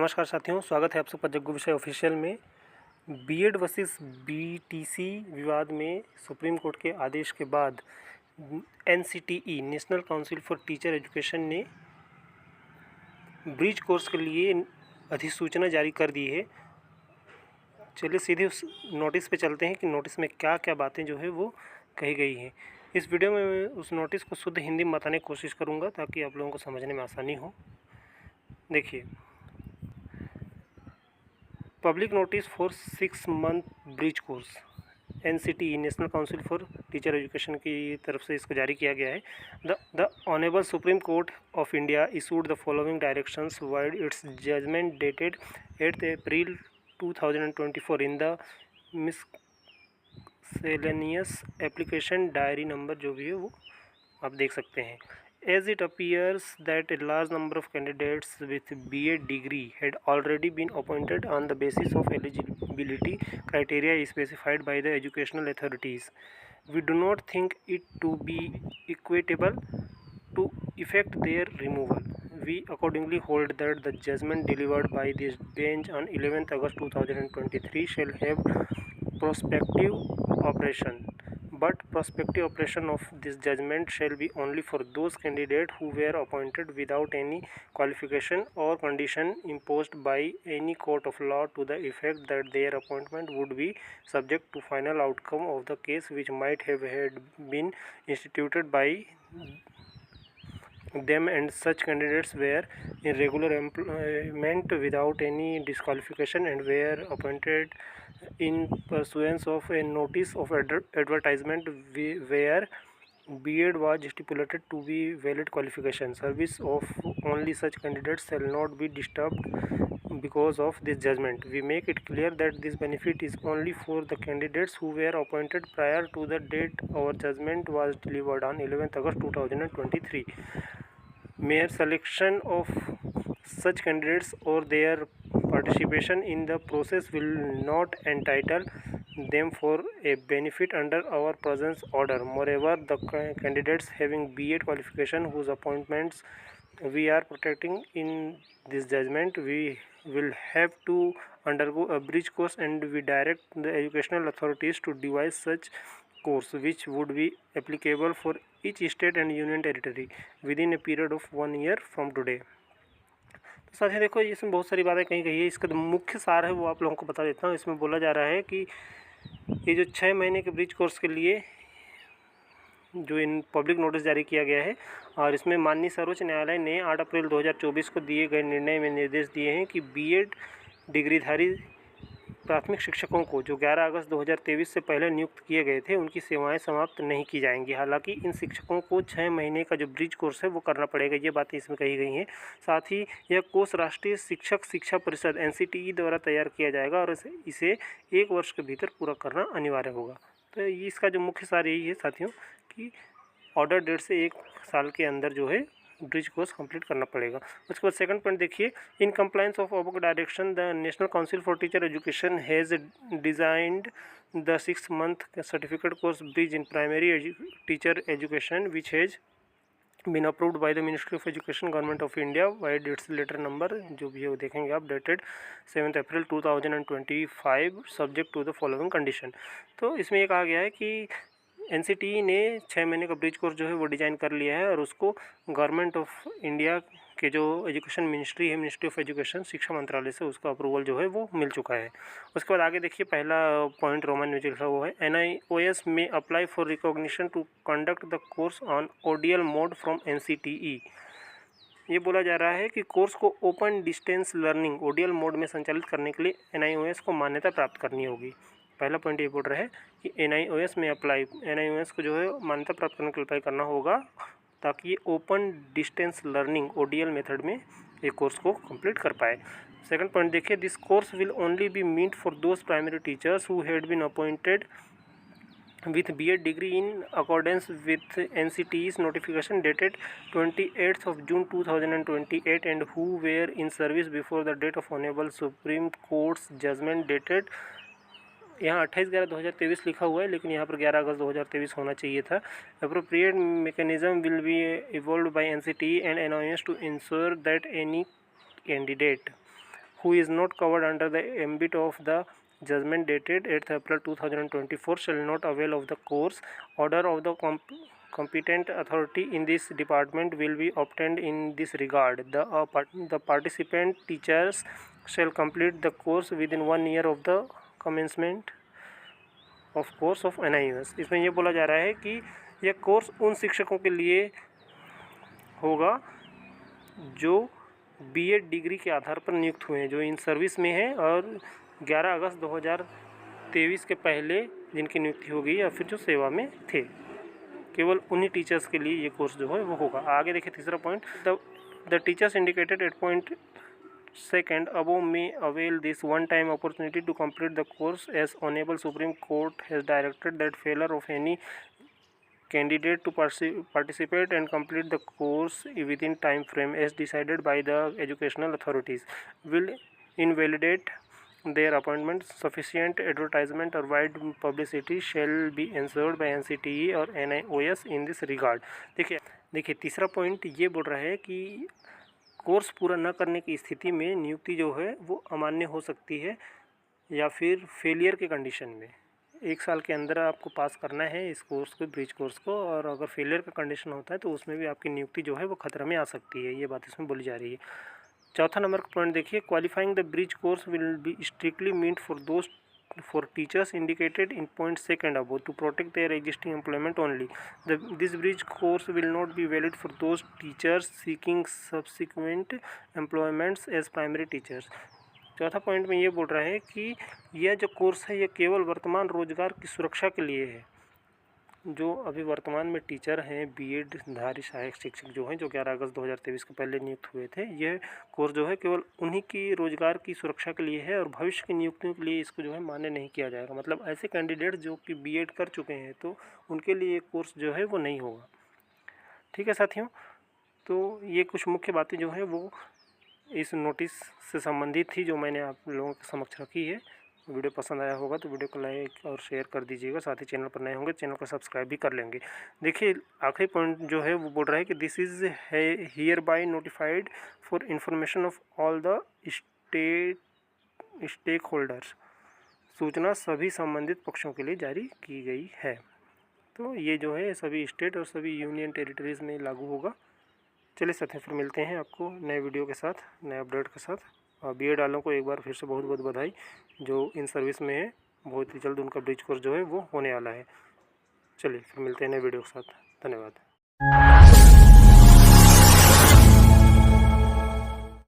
नमस्कार साथियों, स्वागत है आप सबका जग्गू विषय ऑफिशियल में। बीएड वर्सेस बीटीसी विवाद में सुप्रीम कोर्ट के आदेश के बाद NCTE national council for teacher education ने ब्रिज कोर्स के लिए अधिसूचना जारी कर दी है। चलिए सीधे उस नोटिस पे चलते हैं कि नोटिस में क्या क्या बातें जो है वो कही गई हैं। इस वीडियो में मैं उस नोटिस को शुद्ध हिंदी में बताने की कोशिश करूँगा ताकि आप लोगों को समझने में आसानी हो। देखिए, public notice for 6 month bridge course, NCTE national council for teacher education की तरफ से इसको जारी किया गया है। The honourable supreme court of India issued the following directions vide its judgment dated 8 April 2024 in the miscellaneous application diary number जो भी है वो आप देख सकते हैं। As it appears that a large number of candidates with BA degree had already been appointed on the basis of eligibility criteria specified by the educational authorities, we do not think it to be equitable to effect their removal. We accordingly hold that the judgment delivered by this bench on 11th August 2023 shall have prospective operation. But prospective operation of this judgment shall be only for those candidates who were appointed without any qualification or condition imposed by any court of law to the effect that their appointment would be subject to final outcome of the case which might have had been instituted by them, and such candidates were in regular employment without any disqualification and were appointed in pursuance of a notice of advertisement where B.Ed was stipulated to be valid qualification. Service of only such candidates shall not be disturbed because of this judgment. We make it clear that this benefit is only for the candidates who were appointed prior to the date our judgment was delivered on 11th August 2023. Mere selection of such candidates or their participation in the process will not entitle them for a benefit under our present order. Moreover, the candidates having B.Ed qualification whose appointments we are protecting in this judgment, we will have to undergo a bridge course, and we direct the educational authorities to devise such course which would be applicable for each state and union territory within a period of 1 year from today. तो साथियों देखो, इसमें बहुत सारी बातें कही गई है। इसका जो मुख्य सार है वो आप लोगों को बता देता हूँ। इसमें बोला जा रहा है कि ये जो 6 महीने के ब्रिज कोर्स के लिए जो इन पब्लिक नोटिस जारी किया गया है, और इसमें माननीय सर्वोच्च न्यायालय ने 8 अप्रैल 2024 को दिए गए निर्णय में निर्देश दिए हैं कि बीएड डिग्रीधारी प्राथमिक शिक्षकों को जो 11 अगस्त 2023 से पहले नियुक्त किए गए थे उनकी सेवाएं समाप्त नहीं की जाएंगी। हालांकि इन शिक्षकों को 6 महीने का जो ब्रिज कोर्स है वो करना पड़ेगा, ये बातें इसमें कही गई हैं। साथ ही यह कोर्स राष्ट्रीय शिक्षक शिक्षा परिषद एनसीटीई द्वारा तैयार किया जाएगा और इसे 1 वर्ष के भीतर पूरा करना अनिवार्य होगा। तो इसका जो मुख्य सार यही है साथियों कि ऑर्डर डेट से 1 साल के अंदर जो है ब्रिज कोर्स कंप्लीट करना पड़ेगा। उसके बाद सेकंड पॉइंट देखिए, in compliance of above direction the national council for teacher education has designed the 6 month certificate course bridge in primary teacher education which has been approved by the ministry of education government of India vide its letter number जो भी है वो देखेंगे आप, dated 7 April 2025 subject to the following condition. तो इसमें ये कहा गया है कि एनसीटीई ने 6 महीने का ब्रिज कोर्स जो है वो डिज़ाइन कर लिया है और उसको गवर्नमेंट ऑफ इंडिया के जो एजुकेशन मिनिस्ट्री है, मिनिस्ट्री ऑफ एजुकेशन शिक्षा मंत्रालय से उसका अप्रूवल जो है वो मिल चुका है। उसके बाद आगे देखिए, पहला पॉइंट रोमन में जो लिखा हुआ है, NIOS में apply for recognition to conduct the course on ODL mode from NCTE. ये बोला जा रहा है कि कोर्स को open distance learning ODL mode में संचालित करने के लिए NIOS को मान्यता प्राप्त करनी होगी। पहला पॉइंट ये बोल रहा है कि NIOS में NIOS को जो है मान्यता प्राप्त करने के लिए अप्लाई करना होगा ताकि ये open distance learning ODL method में ये कोर्स को कंप्लीट कर पाए। सेकंड पॉइंट देखिए, this course will only be meet for those primary teachers who had been appointed with B.Ed degree in accordance with NCTE's notification dated 28th of June 2028 and who were in service before the date of Honorable Supreme Court's judgment dated, यहाँ 28/11/2023 लिखा हुआ है लेकिन यहाँ पर 11 अगस्त 2023 होना चाहिए था। Appropriate mechanism will be evolved by NCTE and NIOS to ensure that any candidate who is not covered under the ambit of the judgment dated 8th April 2024 shall not avail of the course. Order of the competent authority in this department will be obtained in this regard. The participant teachers shall complete the course within 1 year of the commencement of course of NIOS. इसमें ये बोला जा रहा है कि यह course उन शिक्षकों के लिए होगा जो बीएड डिग्री के आधार पर नियुक्त हुए हैं, जो इन सर्विस में हैं और 11 अगस्त 2023 के पहले जिनकी नियुक्ति हो गई या फिर जो सेवा में थे, केवल उन्हीं टीचर्स के लिए ये कोर्स जो है वो होगा। आगे देखिए तीसरा point, the teachers indicated at point second above में avail this one time opportunity to complete the course as honourable supreme court has directed that failure of any candidate to participate and complete the course within time frame as decided by the educational authorities will invalidate their appointment. Sufficient advertisement or wide publicity shall be ensured by NCTE और NIOS in this regard. देखिए तीसरा point ये बोल रहा है कि course पूरा न करने की स्थिति में नियुक्ति जो है वो अमान्य हो सकती है या फिर फेलियर के कंडीशन में। 1 साल के अंदर आपको पास करना है इस कोर्स को, ब्रिज कोर्स को, और अगर फेलियर का कंडीशन होता है तो उसमें भी आपकी नियुक्ति जो है वो खतरे में आ सकती है। ये बात इसमें बोली जा रही है। चौथा नंबर का पॉइंट देखिए, qualifying the bridge course will be strictly meet for teachers indicated in point second above to protect their existing employment only. This bridge course will not be valid for those teachers seeking subsequent employments as primary teachers. चौथा point में ये बोल रहा है कि यह जो course है ये केवल वर्तमान रोजगार की सुरक्षा के लिए है। जो अभी वर्तमान में टीचर हैं, बीएड धारी सहायक शिक्षक जो हैं, जो 11 अगस्त 2023 के पहले नियुक्त हुए थे, यह कोर्स जो है केवल उन्हीं की रोजगार की सुरक्षा के लिए है और भविष्य की नियुक्तियों के लिए इसको जो है मान्य नहीं किया जाएगा। मतलब ऐसे कैंडिडेट जो कि बीएड कर चुके हैं तो उनके लिए ये कोर्स जो है वो नहीं होगा। ठीक है साथियों, तो ये कुछ मुख्य बातें जो हैं वो इस नोटिस से संबंधित थी जो मैंने आप लोगों के समक्ष रखी है। वीडियो पसंद आया होगा तो वीडियो को लाइक और शेयर कर दीजिएगा। साथ ही चैनल पर नए होंगे चैनल को सब्सक्राइब भी कर लेंगे। देखिए आखिरी पॉइंट जो है वो बोल रहा है कि this is hereby notified for information of all the stakeholders. सूचना सभी संबंधित पक्षों के लिए जारी की गई है। तो ये जो है सभी स्टेट और सभी यूनियन टेरिटरीज़ में लागू होगा। चलिए साथियों, फिर मिलते हैं आपको नए वीडियो के साथ, नए अपडेट के साथ। और बीएड वालों को एक बार फिर से बहुत बहुत बधाई जो इन सर्विस में है। बहुत ही जल्द उनका ब्रिज कोर्स जो है वो होने वाला है। चलिए फिर मिलते हैं नए वीडियो के साथ। धन्यवाद।